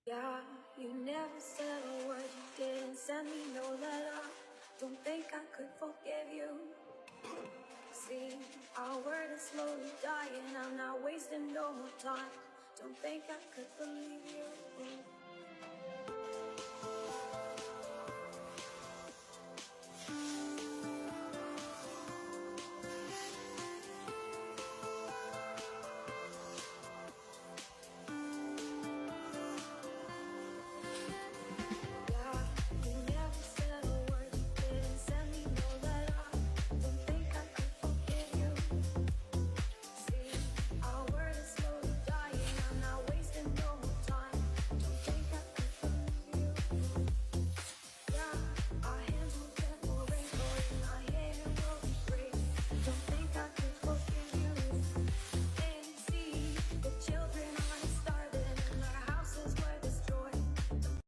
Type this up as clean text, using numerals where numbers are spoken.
Yeah, you never said a word, you didn't send me no letter. Don't think I could forgive you. See, our word is slowly dying, I'm not wasting no more time. Don't think I could believe you.